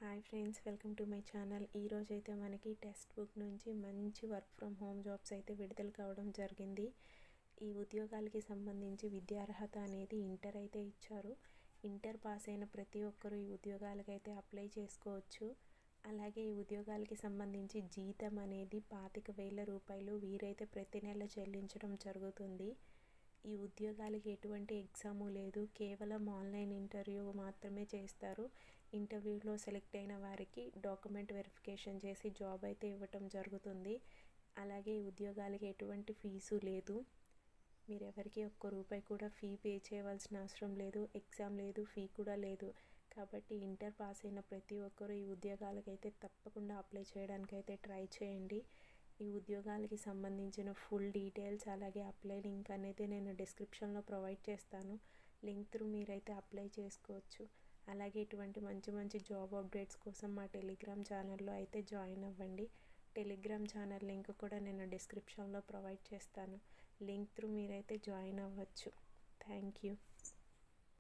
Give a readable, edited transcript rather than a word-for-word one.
Hi friends, welcome to my channel. ఈరోజు అయితే మనకి టెక్స్ట్ బుక్ నుంచి మంచి వర్క్ ఫ్రమ్ హోమ్ జాబ్స్ అయితే విడుదల కావడం జరిగింది. ఈ ఉద్యోగాలకి సంబంధించి విద్యార్హత అనేది ఇంటర్ అయితే ఇచ్చారు. ఇంటర్ పాస్ అయిన ప్రతి ఒక్కరూ ఈ ఉద్యోగాలకైతే అప్లై చేసుకోవచ్చు. అలాగే ఈ ఉద్యోగాలకి సంబంధించి జీతం అనేది 25,000 రూపాయలు వీరైతే ప్రతి నెల చెల్లించడం జరుగుతుంది. ఈ ఉద్యోగాలకి ఎటువంటి ఎగ్జాము లేదు, కేవలం ఆన్లైన్ ఇంటర్వ్యూ మాత్రమే చేస్తారు. ఇంటర్వ్యూలో సెలెక్ట్ అయిన వారికి డాక్యుమెంట్ వెరిఫికేషన్ చేసి జాబ్ అయితే ఇవ్వటం జరుగుతుంది. అలాగే ఈ ఉద్యోగాలకి ఎటువంటి ఫీజు లేదు. మీరు ఎవరికి ఒక్క రూపాయి కూడా ఫీ పే చేయవలసిన అవసరం లేదు. ఎగ్జామ్ లేదు, ఫీ కూడా లేదు. కాబట్టి ఇంటర్ పాస్ అయిన ప్రతి ఒక్కరూ ఈ ఉద్యోగాలకైతే తప్పకుండా అప్లై చేయడానికైతే ట్రై చేయండి. ఈ ఉద్యోగాలకి సంబంధించిన ఫుల్ డీటెయిల్స్ అలాగే అప్లై లింక్ అనేది నేను డిస్క్రిప్షన్లో ప్రొవైడ్ చేస్తాను. లింక్ త్రూ మీరైతే అప్లై చేసుకోవచ్చు. అలాగే ఇటువంటి మంచి మంచి జాబ్ అప్డేట్స్ కోసం మా టెలిగ్రామ్ ఛానల్లో అయితే జాయిన్ అవ్వండి. టెలిగ్రామ్ ఛానల్ లింక్ కూడా నేను డిస్క్రిప్షన్లో ప్రొవైడ్ చేస్తాను. లింక్ త్రూ మీరైతే జాయిన్ అవ్వచ్చు. Thank you.